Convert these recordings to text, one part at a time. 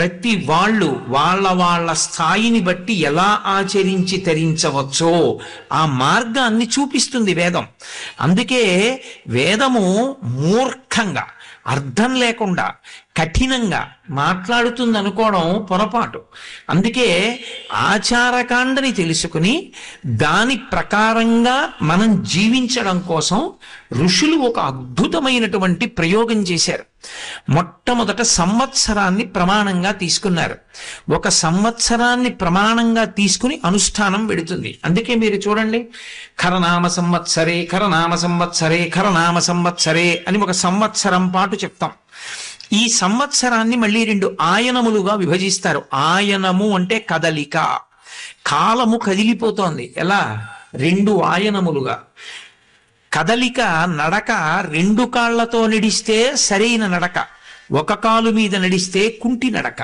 ప్రతి వాళ్ళు వాళ్ళ వాళ్ళ స్థాయిని బట్టి ఎలా ఆచరించి తరించవచ్చో ఆ మార్గాన్ని చూపిస్తుంది వేదం. అందుకే వేదము మూర్ఖంగా, అర్థం లేకుండా, కఠినంగా మాట్లాడుతుంది అనుకోవడం పొరపాటు. అందుకే ఆచారకాండని తెలుసుకుని దాని ప్రకారంగా మనం జీవించడం కోసం ఋషులు ఒక అద్భుతమైనటువంటి ప్రయోగం చేశారు. మొట్టమొదట సంవత్సరాన్ని ప్రమాణంగా తీసుకున్నారు. ఒక సంవత్సరాన్ని ప్రమాణంగా తీసుకుని అనుష్ఠానం పెడుతుంది. అందుకే మీరు చూడండి, ఖరనామ సంవత్సరే ఖరనామ సంవత్సరే ఖరనామ సంవత్సరే అని ఒక సంవత్సరం పాటు చెప్తాం. ఈ సంవత్సరాన్ని మళ్ళీ 2 ఆయనములుగా విభజిస్తారు. ఆయనము అంటే కదలిక, కాలము కదిలిపోతోంది. ఎలా? 2 ఆయనములుగా. కదలిక, నడక 2 కాళ్లతో నడిస్తే సరైన నడక, ఒక కాలు మీద నడిస్తే కుంటి నడక.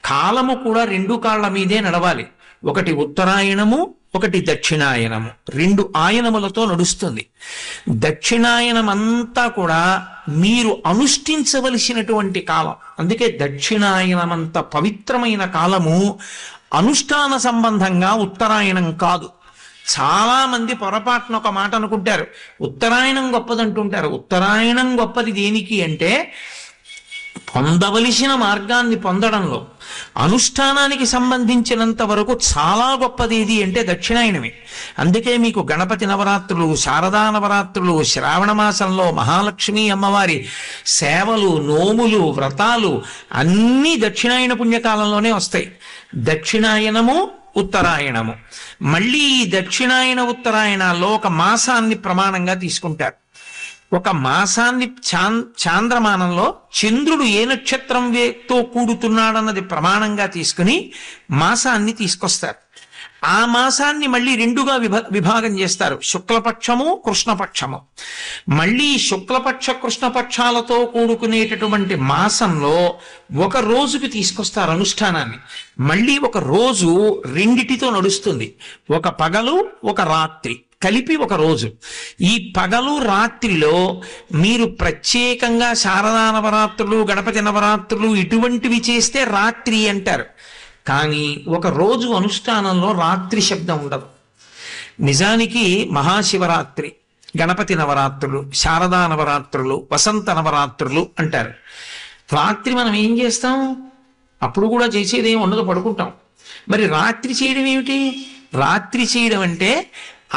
కాలము కూడా 2 కాళ్ల మీదే నడవాలి. ఒకటి ఉత్తరాయణము, ఒకటి దక్షిణాయనము, 2 ఆయనములతో నడుస్తుంది. దక్షిణాయనం అంతా కూడా మీరు అనుష్ఠించవలసినటువంటి కాలం. అందుకే దక్షిణాయనమంత పవిత్రమైన కాలము అనుష్ఠాన సంబంధంగా ఉత్తరాయణం కాదు. చాలా మంది పొరపాటున ఒక మాట అనుకుంటారు, ఉత్తరాయణం గొప్పదంటుంటారు. ఉత్తరాయణం గొప్పది దేనికి అంటే పొందవలసిన మార్గాన్ని పొందడంలో. అనుష్ఠానానికి సంబంధించినంత వరకు చాలా గొప్పది ఏది అంటే దక్షిణాయనమే. అందుకే మీకు గణపతి నవరాత్రులు, శారదా నవరాత్రులు, శ్రావణ మాసంలో మహాలక్ష్మి అమ్మవారి సేవలు, నోములు, వ్రతాలు అన్నీ దక్షిణాయన పుణ్యకాలంలోనే వస్తాయి. దక్షిణాయనము, ఉత్తరాయణము. మళ్ళీ ఈ దక్షిణాయన ఉత్తరాయణాల్లో ఒక మాసాన్ని ప్రమాణంగా తీసుకుంటారు. ఒక మాసాన్ని చాంద్రమానంలో చంద్రుడు ఏ నక్షత్రంతో కూడుతున్నాడన్నది ప్రమాణంగా తీసుకుని మాసాన్ని తీసుకొస్తారు. ఆ మాసాన్ని మళ్ళీ 2గా విభాగం చేస్తారు, శుక్లపక్షము, కృష్ణపక్షము. మళ్ళీ శుక్లపక్ష కృష్ణపక్షాలతో కూడుకునేటటువంటి మాసంలో ఒక రోజుకి తీసుకొస్తారు అనుష్ఠానాన్ని. మళ్ళీ ఒక రోజు 2టితో నడుస్తుంది, ఒక పగలు, ఒక రాత్రి కలిపి ఒక రోజు. ఈ పగలు రాత్రిలో మీరు ప్రత్యేకంగా శారదా నవరాత్రులు, గణపతి నవరాత్రులు ఇటువంటివి చేస్తే రాత్రి అంటారు. కానీ ఒక రోజు అనుష్ఠానంలో రాత్రి శబ్దం ఉండదు. నిజానికి మహాశివరాత్రి, గణపతి నవరాత్రులు, శారదా నవరాత్రులు, వసంత నవరాత్రులు అంటారు. రాత్రి మనం ఏం చేస్తాం? అప్పుడు కూడా చేసేదేం ఉండదు, పడుకుంటాం. మరి రాత్రి చేయడం ఏమిటి? రాత్రి చేయడం అంటే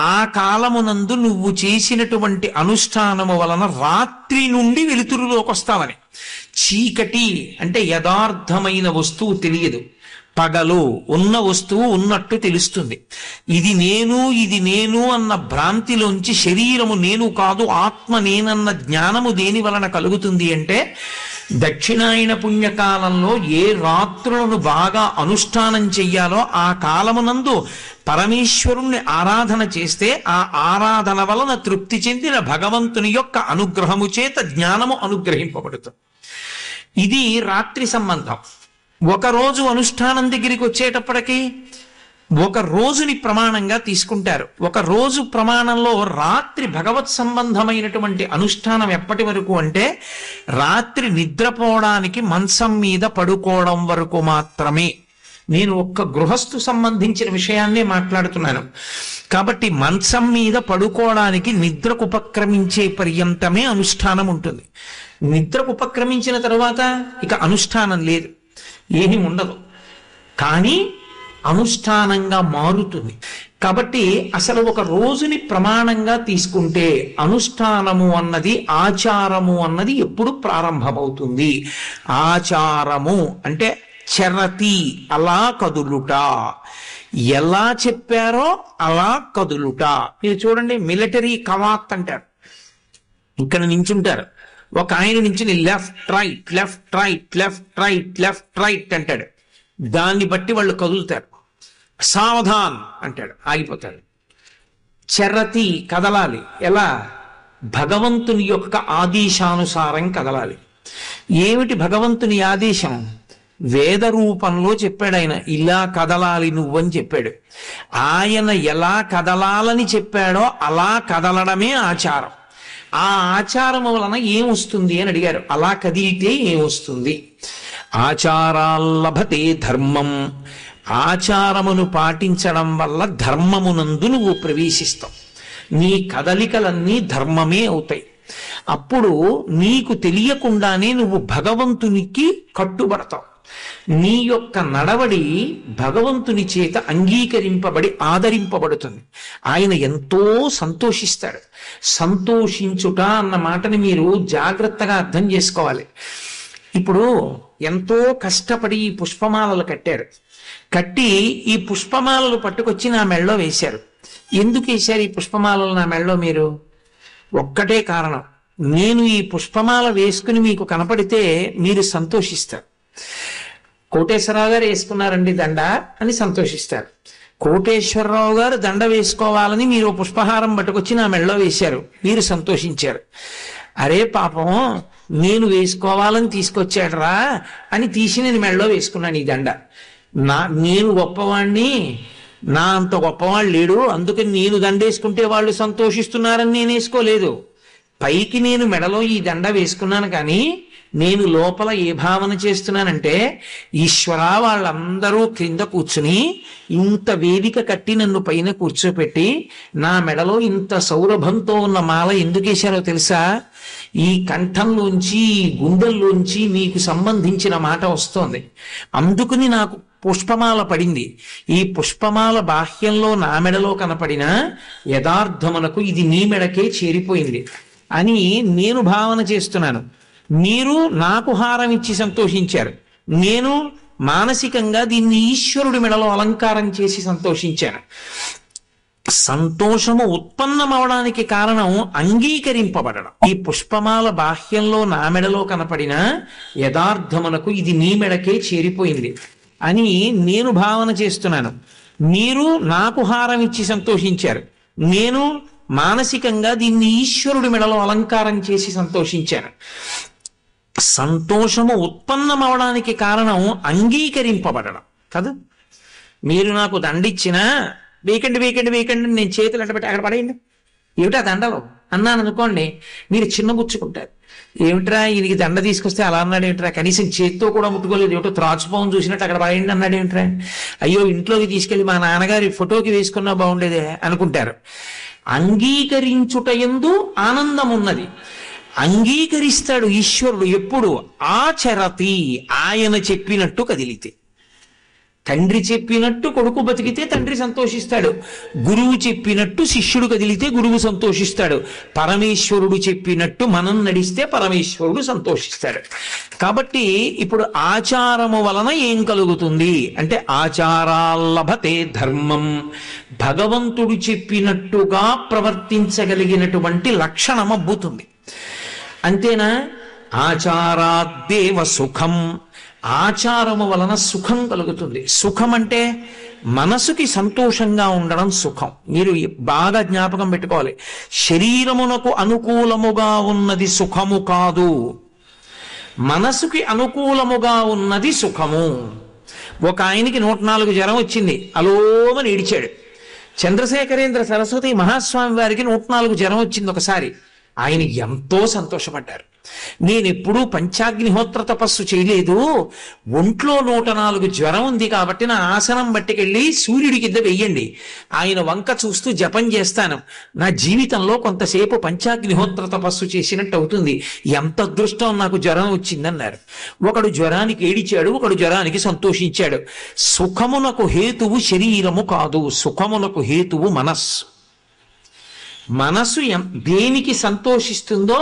ఆ కాలమునందు నువ్వు చేసినటువంటి అనుష్ఠానము వలన రాత్రి నుండి వెలుతురులోకి వస్తావని. చీకటి అంటే యథార్థమైన వస్తువు తెలియదు, పగలు ఉన్న వస్తువు ఉన్నట్టు తెలుస్తుంది. ఇది నేను అన్న భ్రాంతిలోంచి శరీరము నేను కాదు, ఆత్మ నేనన్న జ్ఞానము దేని వలన కలుగుతుంది అంటే దక్షిణాయన పుణ్యకాలంలో ఏ రాత్రులను బాగా అనుష్ఠానం చెయ్యాలో ఆ కాలమునందు పరమేశ్వరుణ్ణి ఆరాధన చేస్తే ఆ ఆరాధన వలన తృప్తి చెందిన భగవంతుని యొక్క అనుగ్రహము చేత జ్ఞానము అనుగ్రహింపబడుతుంది. ఇది రాత్రి సంబంధం. ఒక రోజు అనుష్ఠానం దగ్గరికి వచ్చేటప్పటికి ఒక రోజుని ప్రమాణంగా తీసుకుంటారు. ఒక రోజు ప్రమాణంలో రాత్రి భగవత్ సంబంధమైనటువంటి అనుష్ఠానం ఎప్పటి వరకు అంటే రాత్రి నిద్రపోవడానికి మంచం మీద పడుకోవడం వరకు మాత్రమే. నేను ఒక్క గృహస్థు సంబంధించిన విషయాన్నే మాట్లాడుతున్నాను కాబట్టి మంచం మీద పడుకోవడానికి నిద్రకు ఉపక్రమించే పర్యంతమే అనుష్ఠానం ఉంటుంది. నిద్రకు ఉపక్రమించిన తరువాత ఇక అనుష్ఠానం లేదు, ఏమీ ఉండదు. కానీ అనుష్ఠానంగా మారుతుంది. కాబట్టి అసలు ఒక రోజుని ప్రమాణంగా తీసుకుంటే అనుష్ఠానము అన్నది, ఆచారము అన్నది ఎప్పుడు ప్రారంభమవుతుంది? ఆచారము అంటే చరతి, అలా కదులుట, ఎలా చెప్పారో అలా కదులుట. మీరు చూడండి, మిలిటరీ కవాత్ అంటారు. ఇక్కడ నించుంటారు, ఒక ఆయన నించుని left right left right left right left right అంటాడు. దాన్ని బట్టి వాళ్ళు కదులుతారు. సావధాన్ అంటాడు, ఆగిపోతాడు. చరతి, కదలాలి. ఎలా? భగవంతుని యొక్క ఆదేశానుసారం కదలాలి. ఏమిటి భగవంతుని ఆదేశం? వేద రూపంలో చెప్పాడు. ఆయన ఇలా కదలాలి నువ్వని చెప్పాడు. ఆయన ఎలా కదలాలని చెప్పాడో అలా కదలడమే ఆచారం. ఆ ఆచారము వలన ఏమొస్తుంది అని అడిగారు. అలా కదిలితే ఏమొస్తుంది? ఆచారాల్లభతే ధర్మం. ఆచారమును పాటించడం వల్ల ధర్మమునందు నువ్వు ప్రవేశిస్తావు. నీ కదలికలన్నీ ధర్మమే అవుతాయి. అప్పుడు నీకు తెలియకుండానే నువ్వు భగవంతునికి కట్టుబడతావు. నీ యొక్క నడవడి భగవంతుని చేత అంగీకరింపబడి ఆదరింపబడుతుంది. ఆయన ఎంతో సంతోషిస్తాడు. సంతోషించుట అన్న మాటని మీరు జాగ్రత్తగా అర్థం చేసుకోవాలి. ఇప్పుడు ఎంతో కష్టపడి ఈ పుష్పమాలలు కట్టారు. కట్టి ఈ పుష్పమాలలు పట్టుకొచ్చి నా మెళ్ళో వేశారు. ఎందుకు వేశారు ఈ పుష్పమాలలు నా మెళ్ళో మీరు? ఒక్కటే కారణం, నేను ఈ పుష్పమాల వేసుకుని మీకు కనపడితే మీరు సంతోషిస్తారు. కోటేశ్వరరావు గారు వేసుకున్నారండి దండ అని సంతోషిస్తారు. కోటేశ్వరరావు గారు దండ వేసుకోవాలని మీరు పుష్పహారం పట్టుకొచ్చి నా మెళ్ళో వేశారు, మీరు సంతోషించారు. అరే పాపం, నేను వేసుకోవాలని తీసుకొచ్చాడరా అని తీసి నేను మెళ్ళో వేసుకున్నాను ఈ దండ. నేను గొప్పవాణ్ణి, నా అంత గొప్పవాళ్ళు లేడు, అందుకని నేను దండేసుకుంటే వాళ్ళు సంతోషిస్తున్నారని నేను వేసుకోలేదు. పైకి నేను మెడలో ఈ దండ వేసుకున్నాను, కానీ నేను లోపల ఏ భావన చేస్తున్నానంటే, ఈశ్వర వాళ్ళందరూ క్రింద కూర్చుని ఇంత వేదిక కట్టి నన్ను పైన కూర్చోపెట్టి నా మెడలో ఇంత సౌరభంతో ఉన్న మాల ఎందుకు వేశారో తెలుసా? ఈ కంఠంలోంచి ఈ గుండెల్లోంచి మీకు సంబంధించిన మాట వస్తోంది, అందుకుని నాకు పుష్పమాల పడింది. ఈ పుష్పమాల బాహ్యంలో నా మెడలో కనపడిన యథార్థమునకు ఇది నీ మెడకే చేరిపోయింది అని నేను భావన చేస్తున్నాను. మీరు నాకు హారం ఇచ్చి సంతోషించారు, నేను మానసికంగా దీన్ని ఈశ్వరుడి మెడలో అలంకారం చేసి సంతోషించాను. సంతోషము ఉత్పన్నమవడానికి కారణం అంగీకరింపబడడం. ఈ పుష్పమాల బాహ్యంలో నా మెడలో కనపడిన యథార్థమునకు ఇది నీ మెడకే చేరిపోయింది అని నేను భావన చేస్తున్నాను. మీరు నాకు హారం ఇచ్చి సంతోషించారు, నేను మానసికంగా దీన్ని ఈశ్వరుడి మెడలో అలంకారం చేసి సంతోషించాను. సంతోషము ఉత్పన్నమవడానికి కారణం అంగీకరింపబడడం కదా. మీరు నాకు దండిచ్చినా వీకండి వీకండి వీకండి నేను చేతులు అట్టబెట్టి అక్కడ పడేయండి, ఏమిటా దండలో అన్నాను అనుకోండి, మీరు చిన్నబుచ్చుకుంటారు. ఏమిట్రా ఈయనకి దండ తీసుకొస్తే అలా అన్నాడు ఏమిట్రా, కనీసం చేతితో కూడా ముట్టుకోలేదు, ఏమిటో త్రాచుపోవం చూసినట్టు అక్కడ పడేయండి అన్నాడు ఏమిట్రా, అయ్యో ఇంట్లోకి తీసుకెళ్లి మా నాన్నగారి ఫోటోకి వేసుకున్నా బాగుండేదే అనుకుంటారు. అంగీకరించుటయందు ఆనందం ఉన్నది. అంగీకరిస్తాడు ఈశ్వరుడు ఎప్పుడు? ఆచరతి, ఆయన చెప్పినట్టు కదిలితే. తండ్రి చెప్పినట్టు కొడుకు బతికితే తండ్రి సంతోషిస్తాడు, గురువు చెప్పినట్టు శిష్యుడు కదిలితే గురువు సంతోషిస్తాడు, పరమేశ్వరుడు చెప్పినట్టు మనం నడిస్తే పరమేశ్వరుడు సంతోషిస్తాడు. కాబట్టి ఇప్పుడు ఆచారము వలన ఏం కలుగుతుంది అంటే, ఆచారాల్లభతే ధర్మం. భగవంతుడు చెప్పినట్టుగా ప్రవర్తించగలిగినటువంటి లక్షణం అబ్బుతుంది. అంతేనా? ఆచారాద్దేవ సుఖం. ఆచారము వలన సుఖం కలుగుతుంది. సుఖం అంటే మనసుకి సంతోషంగా ఉండడం సుఖం. మీరు బాగా జ్ఞాపకం పెట్టుకోవాలి, శరీరమునకు అనుకూలముగా ఉన్నది సుఖము కాదు, మనసుకి అనుకూలముగా ఉన్నది సుఖము. ఒక ఆయనకి 104 జ్వరం వచ్చింది, అలోమని ఏడిచాడు. చంద్రశేఖరేంద్ర సరస్వతి మహాస్వామి వారికి 104 జ్వరం వచ్చింది ఒకసారి. ఆయన ఎంతో సంతోషపడ్డారు. నేనెప్పుడూ పంచాగ్నిహోత్ర తపస్సు చేయలేదు, ఒంట్లో 104 జ్వరం ఉంది కాబట్టి నా ఆసనం బట్టికెళ్ళి సూర్యుడి కింద వెయ్యండి, ఆయన వంక చూస్తూ జపం చేస్తాను, నా జీవితంలో కొంతసేపు పంచాగ్నిహోత్ర తపస్సు చేసినట్టు అవుతుంది, ఎంత అదృష్టం నాకు జ్వరం వచ్చిందన్నారు. ఒకడు జ్వరానికి ఏడిచాడు, ఒకడు జ్వరానికి సంతోషించాడు. సుఖమునకు హేతువు శరీరము కాదు, సుఖమునకు హేతువు మనస్సు. మనసు దేనికి సంతోషిస్తుందో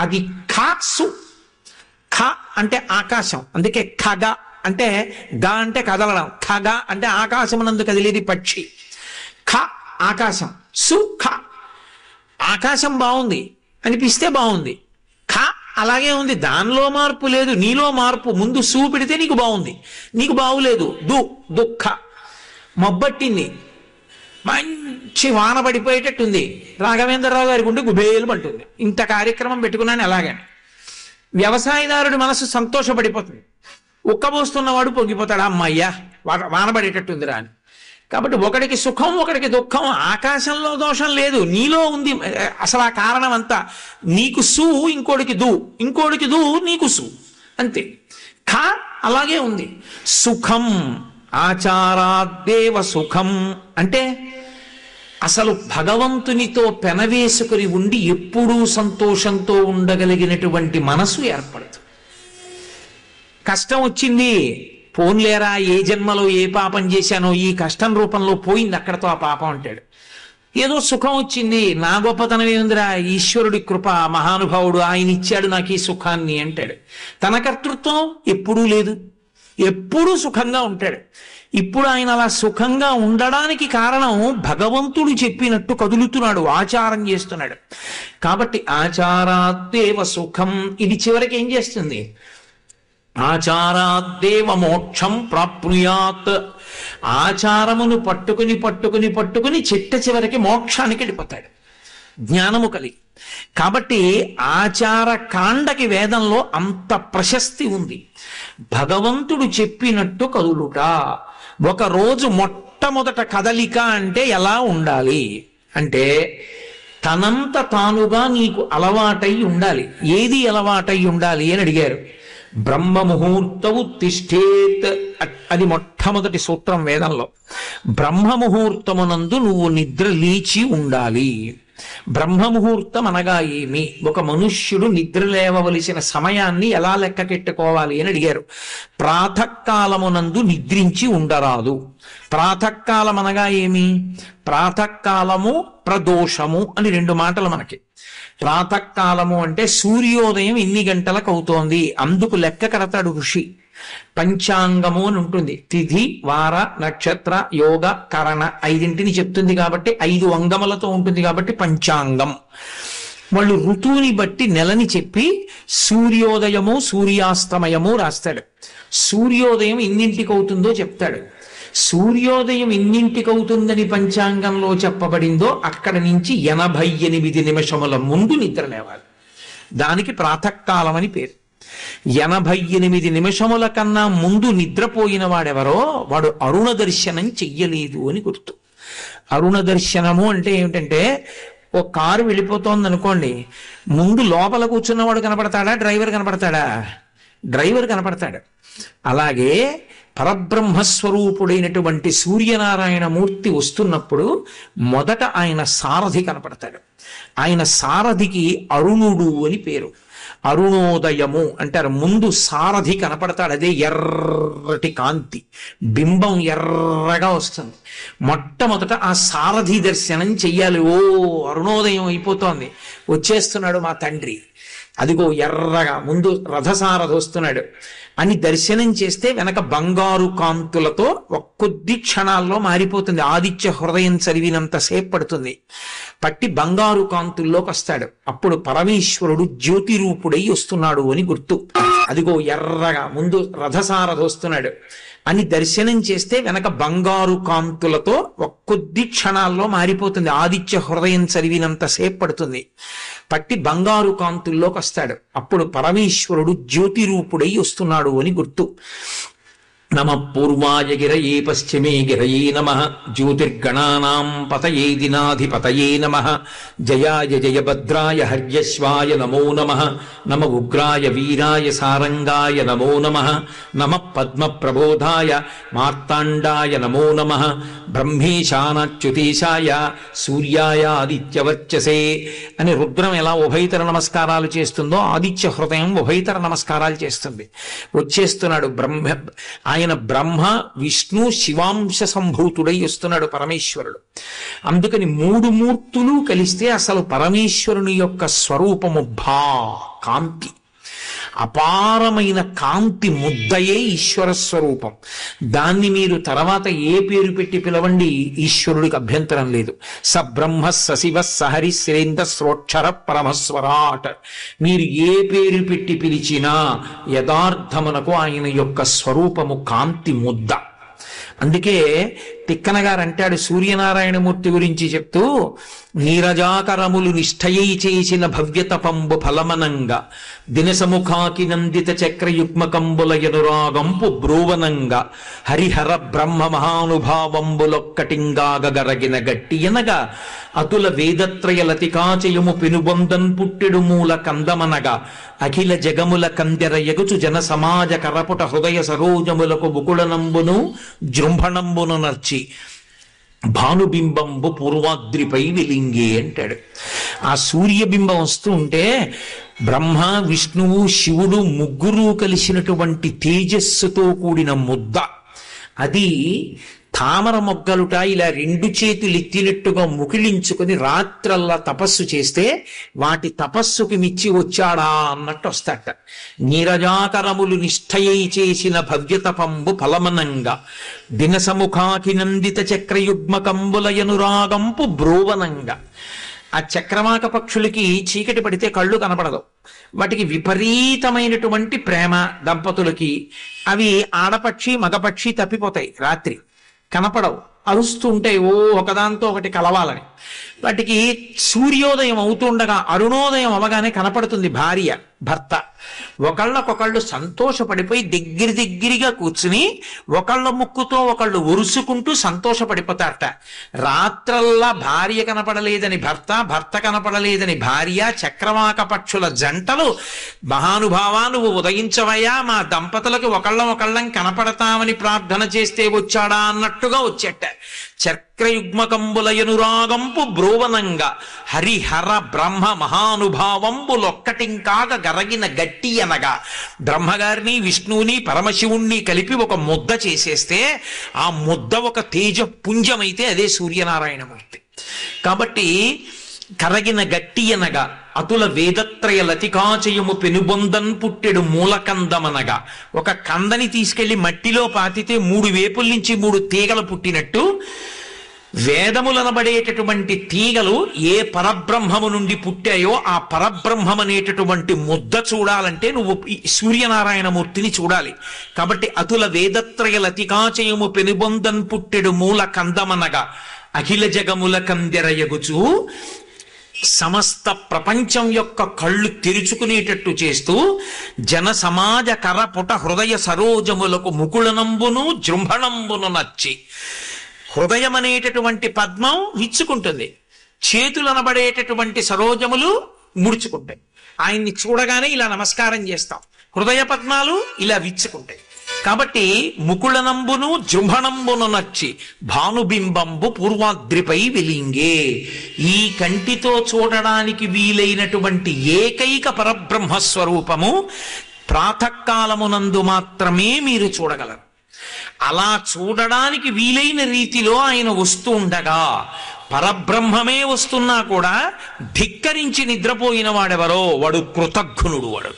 అది ఖాసు. ఖ అంటే ఆకాశం, అందుకే ఖగ అంటే గా అంటే కదలడం, ఖగ అంటే ఆకాశమునందు కదిలేది పక్షి. ఖ ఆకాశం, సు ఖ ఆకాశం బాగుంది అనిపిస్తే బాగుంది, ఖ అలాగే ఉంది, దానిలో మార్పు లేదు, నీలో మార్పు. ముందు సు పెడితే నీకు బాగుంది, నీకు బాగులేదు, దుఃఖ. మబ్బట్టింది, మంచి వాన పడిపోయేటట్టుంది, రాఘవేంద్రరావు గారికి ఉండి గుబేలు అంటుంది. ఇంత కార్యక్రమం పెట్టుకున్నాను ఎలాగని. వ్యవసాయదారుడి మనసు సంతోషపడిపోతుంది, ఉక్కబోస్తున్నవాడు పొంగిపోతాడు, అమ్మయ్యా వాన పడేటట్టుందిరా అని. కాబట్టి ఒకడికి సుఖం ఒకడికి దుఃఖం, ఆకాశంలో దోషం లేదు, నీలో ఉంది అసలు ఆ కారణం అంతా. నీకు సు ఇంకోడికి దు, ఇంకోడికి దు నీకు సు, అంతే. ఖ అలాగే ఉంది. సుఖం ఆచారాద్దేవ సుఖం అంటే అసలు భగవంతునితో పెనవేసుకుని ఉండి ఎప్పుడూ సంతోషంతో ఉండగలిగినటువంటి మనసు ఏర్పడదు. కష్టం వచ్చింది, పోన్లేరా ఏ జన్మలో ఏ పాపం చేశానో ఈ కష్టం రూపంలో పోయింది అక్కడతో ఆ పాపం అంటాడు. ఏదో సుఖం వచ్చింది, నా గొప్పతనం ఏముందిరా, ఈశ్వరుడి కృప, మహానుభావుడు ఆయన ఇచ్చాడు నాకు ఈ సుఖాన్ని అంటాడు. తన కర్తృత్వం ఎప్పుడూ లేదు, ఎప్పుడూ సుఖంగా ఉంటాడు. ఇప్పుడు ఆయన అలా సుఖంగా ఉండడానికి కారణం భగవంతుడు చెప్పినట్టు కదులుతున్నాడు, ఆచారం చేస్తున్నాడు. కాబట్టి ఆచారాద్దేవ సుఖం, ఇది చివరికి ఏం చేస్తుంది? ఆచారాద్దేవ మోక్షం ప్రాప్నుయాత్. ఆచారమును పట్టుకుని పట్టుకుని పట్టుకుని చిట్ట చివరికి మోక్షానికి వెళ్ళిపోతాడు జ్ఞానము కలిగి. కాబట్టి ఆచార కాండకి వేదంలో అంత ప్రశస్తి ఉంది. భగవంతుడు చెప్పినట్టు కదులుట. ఒకరోజు మొట్టమొదట కదలిక అంటే ఎలా ఉండాలి అంటే తనంత తానుగా నీకు అలవాటై ఉండాలి. ఏది అలవాటై ఉండాలి అని అడిగారు. బ్రహ్మ ముహూర్తవు తిష్టేత్, అది మొట్టమొదటి సూత్రం వేదంలో. బ్రహ్మ ముహూర్తమునందు నువ్వు నిద్ర లేచి ఉండాలి. బ్రహ్మముహూర్తం అనగా ఏమి? ఒక మనుష్యుడు నిద్ర లేవవలసిన సమయాన్ని ఎలా లెక్కకెట్టుకోవాలి అని అడిగారు. ప్రాతకాలమునందు నిద్రించి ఉండరాదు. ప్రాతకాలం అనగా ఏమి? ప్రాతకాలము ప్రదోషము అని రెండు మాటలు మనకి. ప్రాతకాలము అంటే సూర్యోదయం ఇన్ని గంటలకు అవుతోంది, అందుకు లెక్క కడతాడు ఋషి. పంచాంగము అని ఉంటుంది, తిథి వార నక్షత్ర యోగ కరణ ఐదింటిని చెప్తుంది కాబట్టి 5 అంగములతో ఉంటుంది కాబట్టి పంచాంగం. వాళ్ళు ఋతువుని బట్టి నెలని చెప్పి సూర్యోదయము సూర్యాస్తమయము రాస్తాడు. సూర్యోదయం ఇన్నింటికి అవుతుందో చెప్తాడు. సూర్యోదయం ఇన్నింటికి అవుతుందని పంచాంగంలో చెప్పబడిందో అక్కడ నుంచి 88 నిమిషముల ముందు నిద్ర లేవాలి. దానికి ప్రాతకాలం అని పేరు. 88 నిమిషముల కన్నా ముందు నిద్రపోయిన వాడెవరో వాడు అరుణ దర్శనం చెయ్యలేదు అని గుర్తు. అరుణ దర్శనము అంటే ఏమిటంటే, ఓ కారు వెళ్ళిపోతోంది అనుకోండి, ముందు లోపల కూర్చున్నవాడు కనపడతాడా, డ్రైవర్ కనపడతాడా? డ్రైవర్ కనపడతాడు. అలాగే పరబ్రహ్మస్వరూపుడైనటువంటి సూర్యనారాయణ మూర్తి వస్తున్నప్పుడు మొదట ఆయన సారథి కనపడతాడు. ఆయన సారథికి అరుణుడు అని పేరు. అరుణోదయము అంటారు. ముందు సారథి కనపడతాడు, అదే ఎర్రటి కాంతి, బింబం ఎర్రగా వస్తుంది. మొట్టమొదట ఆ సారథి దర్శనం చెయ్యాలి. ఓ అరుణోదయం అయిపోతోంది, వచ్చేస్తున్నాడు మా తండ్రి, అదిగో ఎర్రగా ముందు రథసారథి వస్తున్నాడు అని దర్శనం చేస్తే వెనక బంగారు కాంతులతో కొద్ది క్షణాల్లో మారిపోతుంది. ఆదిత్య హృదయం చదివినంత సేపు పడుతుంది. పట్టి బంగారు కాంతుల్లోకి వస్తాడు. అప్పుడు పరమేశ్వరుడు జ్యోతి రూపుడై వస్తున్నాడు అని గుర్తు. అదిగో ఎర్రగా ముందు రథసారథి వస్తున్నాడు అని దర్శనం చేస్తే వెనక బంగారు కాంతులతో కొద్ది క్షణాల్లో మారిపోతుంది. ఆదిత్య హృదయం చదివినంత సేపు పడుతుంది. పట్టి బంగారు కాంతుల్లోకి వస్తాడు. అప్పుడు పరమేశ్వరుడు జ్యోతి రూపుడై వస్తున్నాడు అని గుర్తు. నమ పూర్వాయ గిరయే పశ్చిమే గిరయే నమ జ్యోతిర్గణానాం పతయే దినాధిపతయే నమ జయాయ జయభద్రాయ హర్యశ్వాయ నమో నమ నమ ఉగ్రాయ వీరాయ సారంగాయ నమో నమ నమ పద్మప్రబోధాయ మార్తాండాయ నమో నమ బ్రహ్మేశానాచ్యుతేశాయ సూర్యాయ ఆదిత్యవర్చసే అని రుద్రం ఎలా ఉభయతర నమస్కారాలు చేస్తుందో ఆదిత్య హృదయం ఉభయతర నమస్కారాలు చేస్తుంది. వచ్చేస్తున్నాడు ఆయన బ్రహ్మ విష్ణు శివాంశ సంభూతుడై వస్తున్నాడు పరమేశ్వరుడు. అందుకని 3 మూర్తులు కలిస్తే అసలు పరమేశ్వరుని యొక్క స్వరూపము కాంతి, అపారమైన కాంతి ముద్దయే ఈశ్వర స్వరూపం. దాన్ని మీరు తర్వాత ఏ పేరు పెట్టి పిలవండి, ఈశ్వరుడికి అభ్యంతరం లేదు. స బ్రహ్మ సశివ సహరి శ్రేంద్ర శ్రోక్షర పరమస్వరాట్. మీరు ఏ పేరు పెట్టి పిలిచినా యథార్థమునకు ఆయన యొక్క స్వరూపము కాంతి ముద్ద. అందుకే తిక్కన గారు అంటాడు సూర్యనారాయణమూర్తి గురించి చెప్తూ, నీరజాకరములు నిష్ఠయై చేసిన భవ్యతపంబు ఫలమనంగా దినసముఖాకి నందిత చక్రయుగ్మకంబుల ఎనురాగంపు బ్రోవనంగా హరిహర బ్రహ్మ మహానుభావంబులొక్కటింగాగరగిన గట్టి ఎనగా అతుల వేదత్రయ లతికాచయము పెనుబొందన్ పుట్టెడు మూల కందమనగా అఖిల జగముల కందెర ఎగుచు జన సమాజ కరపుట హృదయ సరోజములకు బుకుళనంబును జృంభణంబును నర్చి భానుబింబంబు పూర్వాద్రిపై వెలింగే అంటాడు. ఆ సూర్యబింబం వస్తూ ఉంటే బ్రహ్మ విష్ణువు శివుడు ముగ్గురు కలిసినటువంటి తేజస్సుతో కూడిన ముద్ద, అది తామర మొగ్గలుట ఇలా రెండు చేతులు ఎత్తినట్టుగా ముకిలించుకుని రాత్రల్లా తపస్సు చేస్తే వాటి తపస్సుకి మిచ్చి వచ్చాడా అన్నట్టు వస్తాట. నీరజాకరములు నిష్ఠయై చేసిన భవ్యతపంబు ఫలమనంగా దినసముఖాకి నందిత చక్రయుగ్మకంబుల ఎనురాగంపు బ్రోవనంగా. ఆ చక్రవాక పక్షులకి చీకటి పడితే కళ్ళు కనపడదు, వాటికి విపరీతమైనటువంటి ప్రేమ దంపతులకి. అవి ఆడపక్షి మగపక్షి తప్పిపోతాయి, రాత్రి కనపడవు, అరుస్తూ ఉంటాయి ఓ ఒకదాంతో ఒకటి కలవాలని. వాటికి సూర్యోదయం అవుతుండగా అరుణోదయం అవగానే కనపడుతుంది భార్య భర్త. ఒకళ్ళకొకళ్ళు సంతోషపడిపోయి దగ్గరగా కూర్చుని ఒకళ్ళ ముక్కుతో ఒకళ్ళు ఉరుసుకుంటూ సంతోషపడిపోతారట. రాత్రల్లా భార్య కనపడలేదని భర్త, భర్త కనపడలేదని భార్య, చక్రవాక పక్షుల జంటలు మహానుభావా నువ్వు ఉదయించవయ్యా, మా దంపతులకు ఒకళ్ళం కనపడతామని ప్రార్థన చేస్తే వచ్చాడా అన్నట్టుగా వచ్చేట. చక్రయుగ్మకంబుల ఎనురాగంపు బ్రోవనంగా హరిహర బ్రహ్మ మహానుభావంబులొక్కటింకాగ గరగిన గట్టి అనగా బ్రహ్మగారిని విష్ణువుని పరమశివుణ్ణి కలిపి ఒక ముద్ద చేసేస్తే ఆ ముద్ద ఒక తేజ పుంజమైతే అదే సూర్యనారాయణమూర్తి. కాబట్టి కరగిన గట్టి అనగా అతుల వేదత్రయ లతికాచయము పెనుబొందన్ పుట్టెడు మూలకందమనగా, ఒక కందని తీసుకెళ్లి మట్టిలో పాతితే 3 వేపుల నుంచి 3 తీగలు పుట్టినట్టు వేదములనబడేటటువంటి తీగలు ఏ పరబ్రహ్మము నుండి పుట్టాయో ఆ పరబ్రహ్మమనేటటువంటి ముద్ద చూడాలంటే నువ్వు సూర్యనారాయణమూర్తిని చూడాలి. కాబట్టి అతుల వేదత్రయ లతికాచయము పెనుబొందన్ పుట్టెడు మూల కందమనగా అఖిల జగముల కందెరయగుచు సమస్త ప్రపంచం యొక్క కళ్ళు తెరుచుకునేటట్టు చేస్తూ జన సమాజ కరపుట హృదయ సరోజములకు ముకుళనంబును జృంభణంబును నచ్చి. హృదయం అనేటటువంటి పద్మం విచ్చుకుంటుంది, చేతులనబడేటటువంటి సరోజములు ముడుచుకుంటాయి. ఆయన్ని చూడగానే ఇలా నమస్కారం చేస్తాం, హృదయ పద్మాలు ఇలా విచ్చుకుంటాయి. కాబట్టి ముకుళనంబును జృంభణంబును నచ్చి భానుబింబంబు పూర్వాద్రిపై వెలింగే. ఈ కంటితో చూడడానికి వీలైనటువంటి ఏకైక పరబ్రహ్మస్వరూపము ప్రాతకాలమునందు మాత్రమే మీరు చూడగలరు. అలా చూడడానికి వీలైన రీతిలో ఆయన వస్తూ ఉండగా పరబ్రహ్మమే వస్తున్నా కూడా ధిక్కరించి నిద్రపోయిన వాడెవరో వాడు కృతఘ్నుడు. వాడు